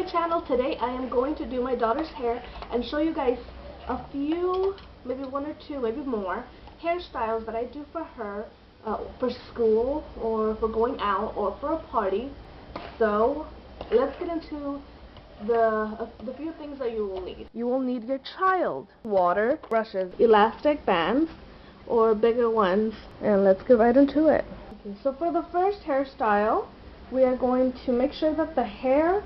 my channel. Today I am going to do my daughter's hair and show you guys a few, maybe one or two, maybe more hairstyles that I do for her for school or for going out or for a party. So let's get into the few things that you will need. You will need your child, water, brushes, elastic bands or bigger ones, and let's get right into it. Okay, so for the first hairstyle, we are going to make sure that the hair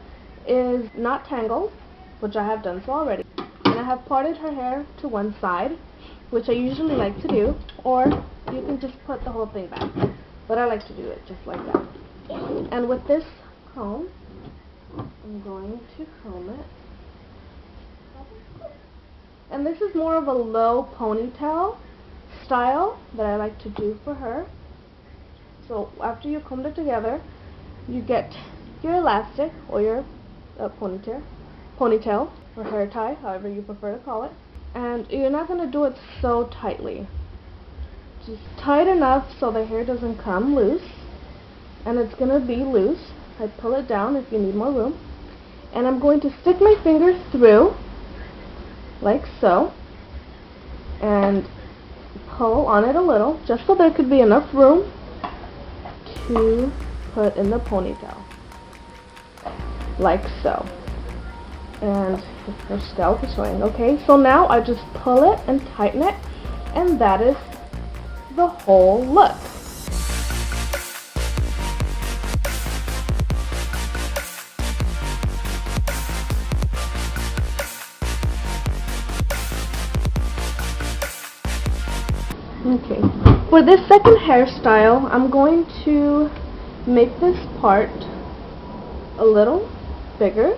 is not tangled, which I have done so already. And I have parted her hair to one side, which I usually like to do, or you can just put the whole thing back. But I like to do it just like that. And with this comb, I'm going to comb it. And this is more of a low ponytail style that I like to do for her. So after you combed it together, you get your elastic or your ponytail or hair tie, however you prefer to call it. And you're not going to do it so tightly. Just tight enough so the hair doesn't come loose. And it's going to be loose. I pull it down if you need more room. And I'm going to stick my finger through, like so, and pull on it a little, just so there could be enough room to put in the ponytail, like so. And her scalp is showing. Okay, so now I just pull it and tighten it, and that is the whole look. Okay, for this second hairstyle, I'm going to make this part a little bigger.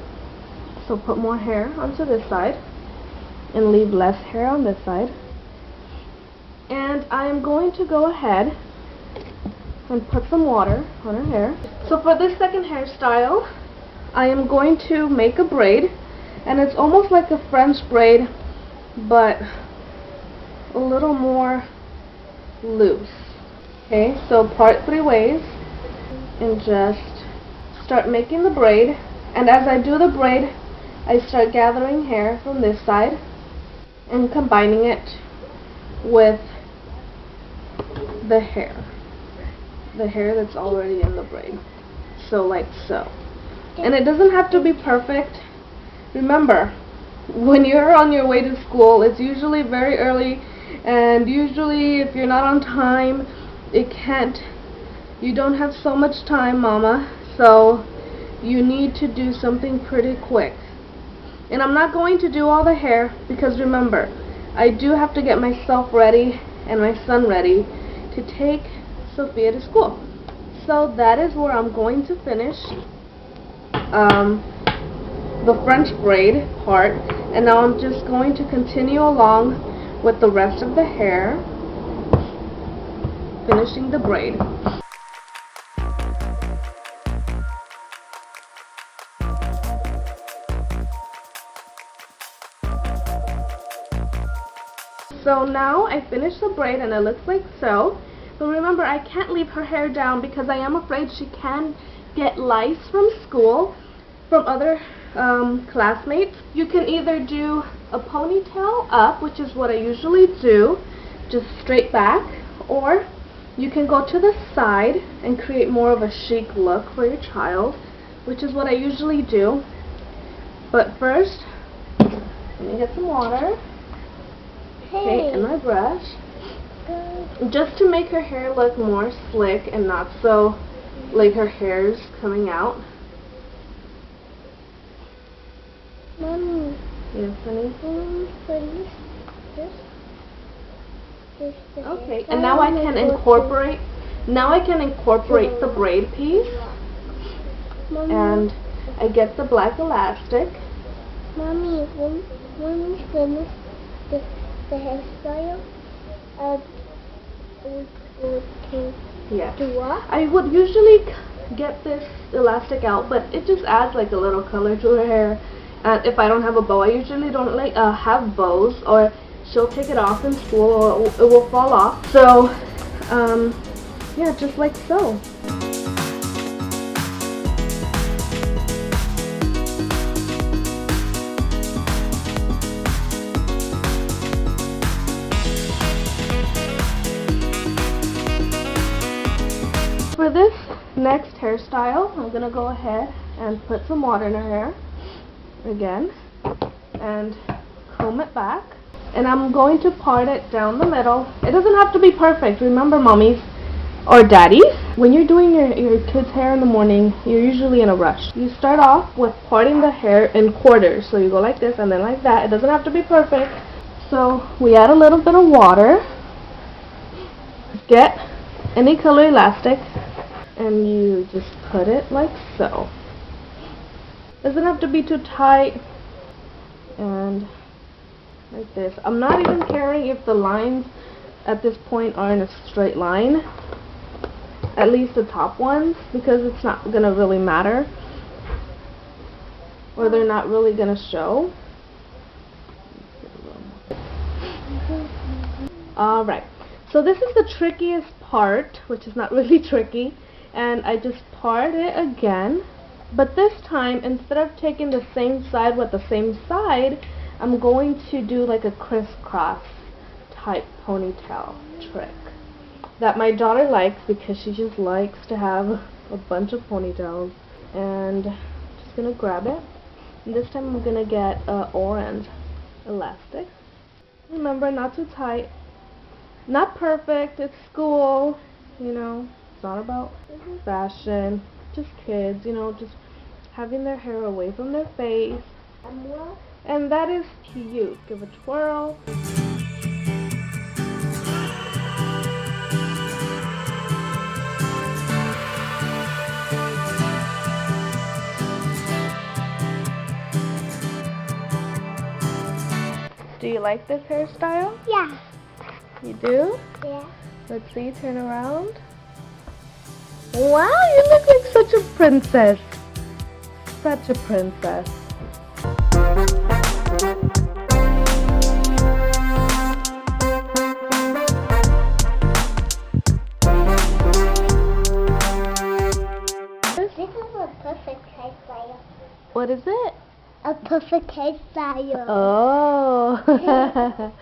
So put more hair onto this side and leave less hair on this side. And I am going to go ahead and put some water on her hair. So for this second hairstyle, I am going to make a braid. And it's almost like a French braid, but a little more loose. Okay, so part 3 ways and just start making the braid. And as I do the braid, I start gathering hair from this side and combining it with the hair that's already in the braid. So like so. And it doesn't have to be perfect. Remember, when you're on your way to school, it's usually very early, and usually if you're not on time, you don't have so much time, mama, so you need to do something pretty quick. And I'm not going to do all the hair because remember, I do have to get myself ready and my son ready to take Sophia to school. So that is where I'm going to finish the French braid part, and now I'm just going to continue along with the rest of the hair, finishing the braid. So now I finished the braid and it looks like so. But remember, I can't leave her hair down because I am afraid she can get lice from school, from other classmates. You can either do a ponytail up, which is what I usually do, just straight back, or you can go to the side and create more of a chic look for your child, which is what I usually do. But first, let me get some water. Okay, and my brush, just to make her hair look more slick and not so like her hair's coming out. Mommy. Yes, honey. Okay, and now I can incorporate. Now I can incorporate the braid piece, and I get the black elastic. Mommy, when we finish the hairstyle, Yes. do what? I would usually get this elastic out, but it just adds like a little color to her hair. And if I don't have a bow, I usually don't like have bows, or she'll take it off in school, or it will fall off. So, yeah, just like so. Next hairstyle, I'm gonna go ahead and put some water in her hair again and comb it back. And I'm going to part it down the middle. It doesn't have to be perfect. Remember, mommies or daddies, when you're doing your kids' hair in the morning, you're usually in a rush. You start off with parting the hair in quarters. So you go like this and then like that. It doesn't have to be perfect. So we add a little bit of water. Get any color elastic and you just put it like so. Doesn't have to be too tight. And like this. I'm not even caring if the lines at this point are in a straight line. At least the top ones, because it's not gonna really matter, or they're not really gonna show. Alright, so this is the trickiest part, which is not really tricky, and I just part it again, but this time instead of taking the same side with the same side, I'm going to do like a crisscross type ponytail trick that my daughter likes, because she just likes to have a bunch of ponytails. And just gonna grab it, and this time I'm gonna get orange elastic. Remember, not too tight, not perfect, it's school, you know, it's not about fashion, just kids, you know, just having their hair away from their face, and that is cute. Give a twirl. Do you like this hairstyle? Yeah. You do? Yeah. Let's see, turn around. Wow, you look like such a princess. Such a princess. This is a perfect hairstyle. What is it? A perfect hairstyle. Oh.